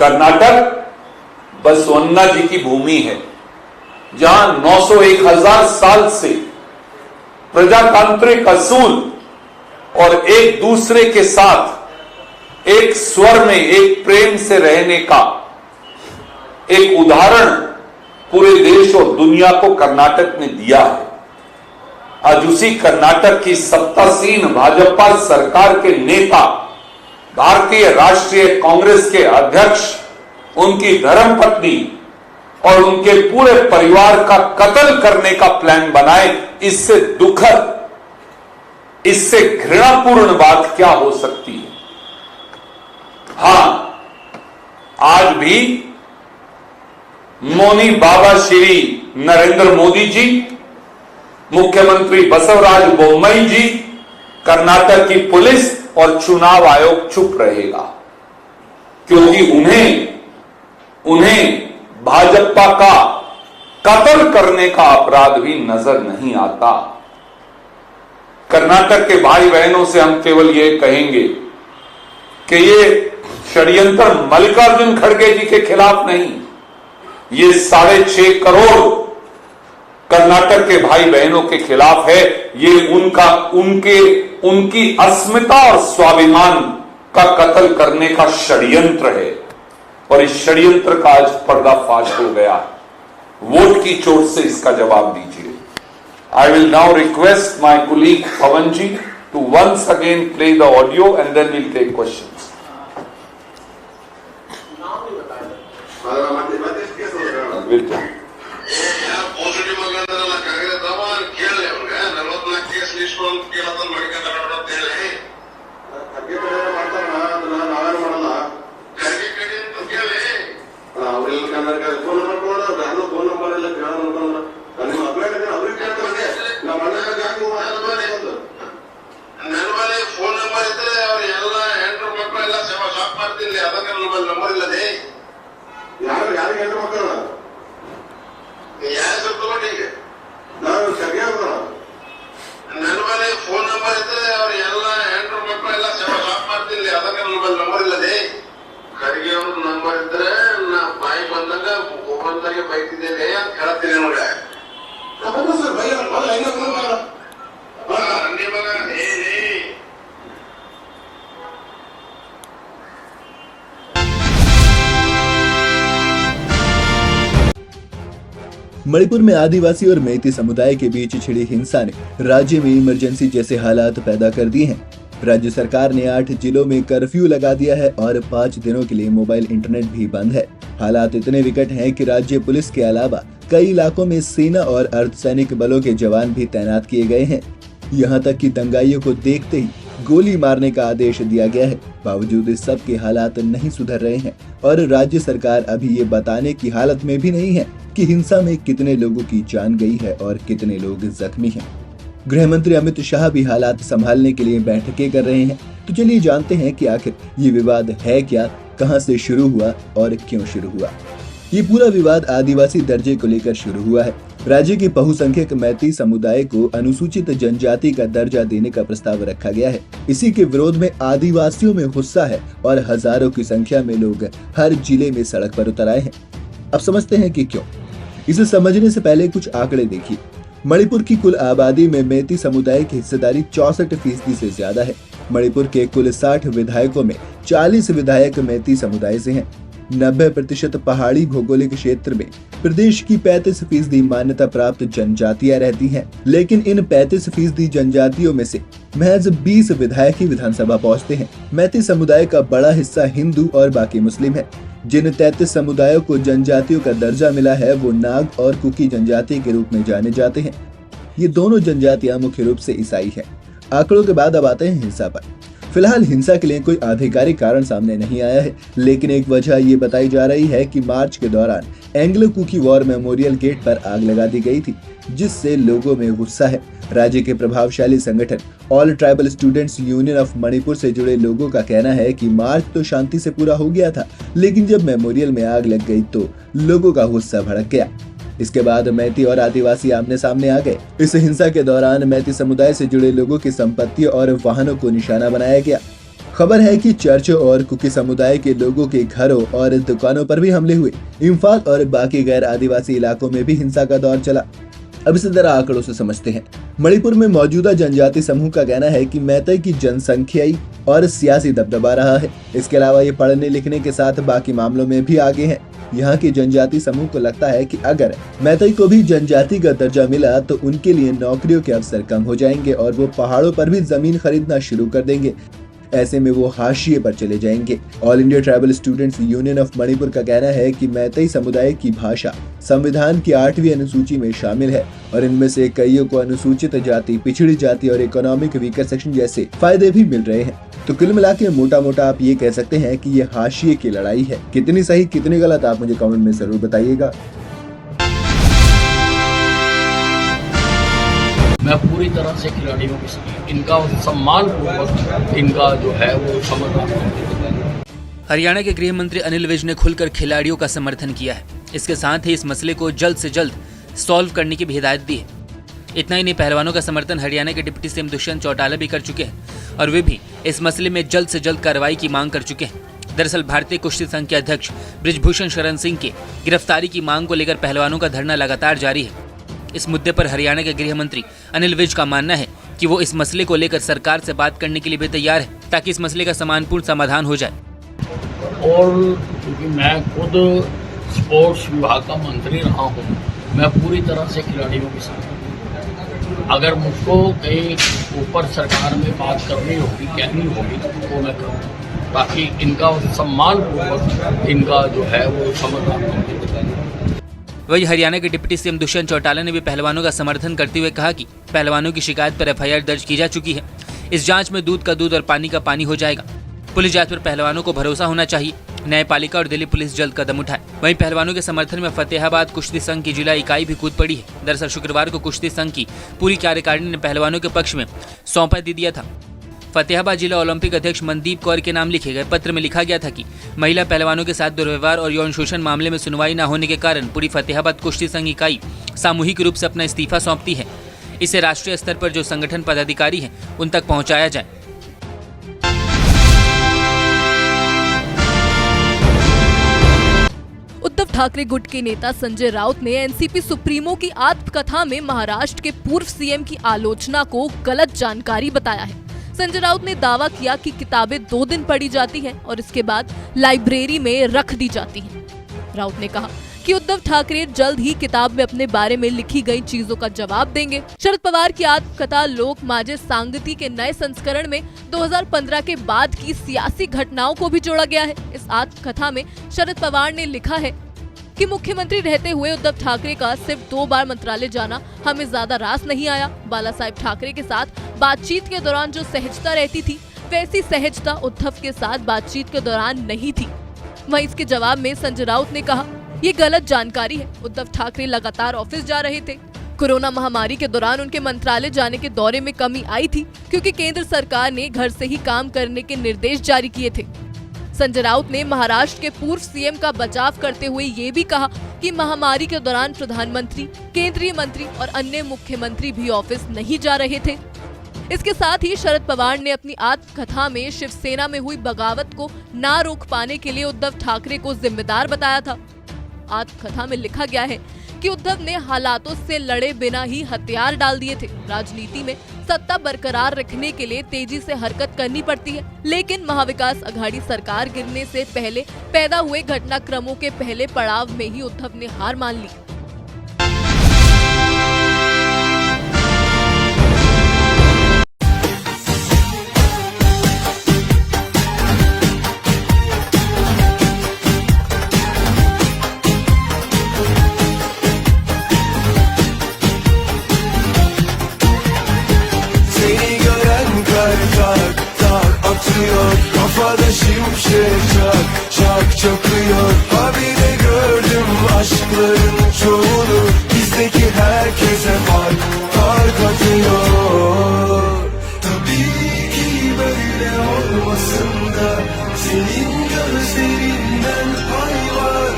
कर्नाटक बसवन्ना जी की भूमि है, जहां 901,000 साल से प्रजातांत्रिक असूल और एक दूसरे के साथ एक स्वर में, एक प्रेम से रहने का एक उदाहरण पूरे देश और दुनिया को कर्नाटक ने दिया है। आज उसी कर्नाटक की सत्तासीन भाजपा सरकार के नेता, भारतीय राष्ट्रीय कांग्रेस के अध्यक्ष, उनकी धर्मपत्नी और उनके पूरे परिवार का कत्ल करने का प्लान बनाए। इससे दुखद, इससे घृणापूर्ण बात क्या हो सकती है। हां, आज भी मौनी बाबा श्री नरेंद्र मोदी जी, मुख्यमंत्री बसवराज बोम्मई जी, कर्नाटक की पुलिस और चुनाव आयोग चुप रहेगा, क्योंकि उन्हें भाजपा का कत्ल करने का अपराध भी नजर नहीं आता। कर्नाटक के भाई बहनों से हम केवल ये कहेंगे कि ये षड्यंत्र मल्लिकार्जुन खड़गे जी के खिलाफ नहीं, ये 6.5 करोड़ कर्नाटक के भाई बहनों के खिलाफ है। ये उनकी अस्मिता और स्वाभिमान का कत्ल करने का षड्यंत्र है, और इस षड्यंत्र का आज पर्दाफाश हो गया। वोट की चोट से इसका जवाब दीजिए। I will now request my colleague Pawan ji to once again play the audio and then will take questions. Manipur में आदिवासी और मेइती समुदाय के बीच छिड़ी हिंसा ने राज्य में इमरजेंसी जैसे हालात पैदा कर दिए हैं। राज्य सरकार ने 8 जिलों में कर्फ्यू लगा दिया है और 5 दिनों के लिए मोबाइल इंटरनेट भी बंद है। हालात इतने विकट हैं कि राज्य पुलिस के अलावा कई इलाकों में सेना और अर्धसैनिक बलों के जवान भी तैनात किए गए हैं। यहाँ तक कि दंगाइयों को देखते ही गोली मारने का आदेश दिया गया है। बावजूद इस सब के हालात नहीं सुधर रहे हैं और राज्य सरकार अभी ये बताने की हालत में भी नहीं है कि हिंसा में कितने लोगों की जान गई है और कितने लोग जख्मी हैं। गृह मंत्री अमित शाह भी हालात संभालने के लिए बैठकें कर रहे हैं। तो चलिए जानते हैं कि आखिर ये विवाद है क्या, कहां से शुरू हुआ और क्यों शुरू हुआ। ये पूरा विवाद आदिवासी दर्जे को लेकर शुरू हुआ है। राज्य के बहुसंख्यक मैती समुदाय को अनुसूचित जनजाति का दर्जा देने का प्रस्ताव रखा गया है। इसी के विरोध में आदिवासियों में गुस्सा है और हजारों की संख्या में लोग हर जिले में सड़क पर उतर आए हैं। अब समझते हैं कि क्यों। इसे समझने से पहले कुछ आंकड़े देखिए। मणिपुर की कुल आबादी में मेइती समुदाय की हिस्सेदारी 64% से ज्यादा है। मणिपुर के कुल 60 विधायकों में 40 विधायक मेइती समुदाय से हैं। 90% पहाड़ी भौगोलिक क्षेत्र में प्रदेश की 35% मान्यता प्राप्त जनजातियां रहती हैं, लेकिन इन 35% जनजातियों में से महज 20 विधायक ही विधानसभा पहुंचते हैं। मैती समुदाय का बड़ा हिस्सा हिंदू और बाकी मुस्लिम है। जिन 33 समुदायों को जनजातियों का दर्जा मिला है वो नाग और कुकी जनजाति के रूप में जाने जाते हैं। ये दोनों जनजातियां मुख्य रूप से ईसाई हैं। आंकड़ों के बाद अब आते हैं हिंसा पर। फिलहाल हिंसा के लिए कोई आधिकारिक कारण सामने नहीं आया है, लेकिन एक वजह ये बताई जा रही है कि मार्च के दौरान Anglo Kuki war memorial gate पर आग लगा दी गई थी, जिससे लोगों में गुस्सा है। राज्य के प्रभावशाली संगठन all tribal students union of Manipur से जुड़े लोगों का कहना है कि मार्च तो शांति से पूरा हो गया था, लेकिन जब मेमोरियल में आग लग गई तो लोगों का गुस्सा भड़क गया। इसके बाद मैती और आदिवासी आमने सामने आ गए। इस हिंसा के दौरान मैती समुदाय से जुड़े लोगों की संपत्ति और वाहनों को निशाना बनाया गया। खबर है कि चर्चों और कुकी समुदाय के लोगों के घरों और दुकानों पर भी हमले हुए। इम्फाल और बाकी गैर आदिवासी इलाकों में भी हिंसा का दौर चला। अब इसे जरा आंकड़ों से समझते हैं। मणिपुर में मौजूदा जनजाति समूह का कहना है कि मैतेई की जनसंख्याई और सियासी दबदबा रहा है। इसके अलावा ये पढ़ने लिखने के साथ बाकी मामलों में भी आगे हैं। यहाँ के जनजाति समूह को लगता है कि अगर मैतेई को भी जनजाति का दर्जा मिला तो उनके लिए नौकरियों के अवसर कम हो जाएंगे और वो पहाड़ों पर भी जमीन खरीदना शुरू कर देंगे। ऐसे में वो हाशिए पर चले जाएंगे। All India tribal students union of Manipur का कहना है कि मैतेई समुदाय की भाषा संविधान की 8वीं अनुसूची में शामिल है और इनमें से कईयों को अनुसूचित जाति, पिछड़ी जाति और इकोनॉमिक वीकर सेक्शन जैसे फायदे भी मिल रहे हैं। तो कुल मिला के मोटा आप ये कह सकते हैं कि ये हाशिए की लड़ाई है। कितनी सही कितनी गलत आप मुझे कमेंट में जरूर बताइएगा। मैं पूरी तरह से खिलाड़ियों के साथ इनका सम्मान पूर्वक इनका जो है वो समर्थन करता हूं। हरियाणा के गृह मंत्री अनिल विज ने खुलकर खिलाड़ियों का समर्थन किया है। इसके साथ ही इस मसले को जल्द से जल्द सॉल्व करने की भी हिदायत दी है। इतना ही नहीं, पहलवानों का समर्थन हरियाणा के डिप्टी सीएम दुष्यंत चौटाला भी कर चुके हैं और वे भी इस मसले में जल्द से जल्द कार्रवाई की मांग कर चुके हैं। दरअसल भारतीय कुश्ती संघ के अध्यक्ष बृजभूषण शरण सिंह के गिरफ्तारी की मांग को लेकर पहलवानों का धरना लगातार जारी है। इस मुद्दे पर हरियाणा के गृह मंत्री अनिल विज का मानना है कि वो इस मसले को लेकर सरकार से बात करने के लिए भी तैयार है ताकि इस मसले का सम्मानपूर्ण समाधान हो जाए। और क्योंकि मैं खुद स्पोर्ट्स विभाग का मंत्री रहा हूँ, मैं पूरी तरह से खिलाड़ियों के साथ हूँ। अगर मुझको कहीं ऊपर सरकार में बात करनी होगी, कहनी होगी तो मैं करूँ, ताकि इनका सम्मान पूर्वक इनका जो है वो समाधान हो। वही हरियाणा के डिप्टी सीएम दुष्यंत चौटाला ने भी पहलवानों का समर्थन करते हुए कहा कि पहलवानों की शिकायत पर एफआईआर दर्ज की जा चुकी है। इस जांच में दूध का दूध और पानी का पानी हो जाएगा। पुलिस जांच पर पहलवानों को भरोसा होना चाहिए। न्यायपालिका और दिल्ली पुलिस जल्द कदम उठाए। वहीं पहलवानों के समर्थन में फतेहाबाद कुश्ती संघ की जिला इकाई भी कूद पड़ी है। दरअसल शुक्रवार को कुश्ती संघ की पूरी कार्यकारिणी ने पहलवानों के पक्ष में सौंपा दे दिया था। फतेहाबाद जिला ओलंपिक अध्यक्ष मनदीप कौर के नाम लिखे गए पत्र में लिखा गया था कि महिला पहलवानों के साथ दुर्व्यवहार और यौन शोषण मामले में सुनवाई न होने के कारण पूरी फतेहाबाद कुश्ती संघ इकाई सामूहिक रूप से अपना इस्तीफा सौंपती है। इसे राष्ट्रीय स्तर पर जो संगठन पदाधिकारी हैं उन तक पहुंचाया जाए। उद्धव ठाकरे गुट के नेता संजय राउत ने एनसीपी सुप्रीमो की आत्मकथा में महाराष्ट्र के पूर्व सीएम की आलोचना को गलत जानकारी बताया है। संजय राउत ने दावा किया कि किताबें 2 दिन पढ़ी जाती हैं और इसके बाद लाइब्रेरी में रख दी जाती हैं। राउत ने कहा कि उद्धव ठाकरे जल्द ही किताब में अपने बारे में लिखी गई चीजों का जवाब देंगे। शरद पवार की आत्मकथा लोक माजे सांगति के नए संस्करण में 2015 के बाद की सियासी घटनाओं को भी जोड़ा गया है। इस आत्मकथा में शरद पवार ने लिखा है कि मुख्यमंत्री रहते हुए उद्धव ठाकरे का सिर्फ 2 बार मंत्रालय जाना हमें ज्यादा रास नहीं आया। बाला साहेब ठाकरे के साथ बातचीत के दौरान जो सहजता रहती थी वैसी सहजता उद्धव के साथ बातचीत के दौरान नहीं थी। वहीं इसके जवाब में संजय राउत ने कहा, ये गलत जानकारी है। उद्धव ठाकरे लगातार ऑफिस जा रहे थे। कोरोना महामारी के दौरान उनके मंत्रालय जाने के दौरे में कमी आई थी क्योंकि केंद्र सरकार ने घर से ही काम करने के निर्देश जारी किए थे। संजय राउत ने महाराष्ट्र के पूर्व सीएम का बचाव करते हुए ये भी कहा कि महामारी के दौरान प्रधानमंत्री, केंद्रीय मंत्री और अन्य मुख्यमंत्री भी ऑफिस नहीं जा रहे थे। इसके साथ ही शरद पवार ने अपनी आत्मकथा में शिवसेना में हुई बगावत को ना रोक पाने के लिए उद्धव ठाकरे को जिम्मेदार बताया था। आत्मकथा में लिखा गया है कि उद्धव ने हालातों से लड़े बिना ही हथियार डाल दिए थे। राजनीति में सत्ता बरकरार रखने के लिए तेजी से हरकत करनी पड़ती है, लेकिन महाविकास अघाड़ी सरकार गिरने से पहले पैदा हुए घटनाक्रमों के पहले पड़ाव में ही उद्धव ने हार मान ली। Kafada şimşek çak çak çakıyor. Habire gördüm aşkların çoğunu. Bizdeki herkese fark atıyor. Tabii ki böyle olmasın da senin gözlerinden pay var.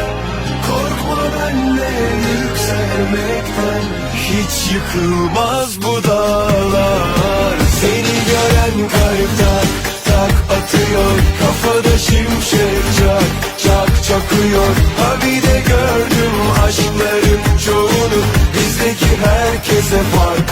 Korkma benle yükselmekten, hiç yıkılmaz bu dağlar. Seni gören kalp tak tak atıyor. çakıyor. Kafada şimşek çak çak çakıyor. Ha bir de gördüm aşkların çoğunu. Bizdeki herkese fark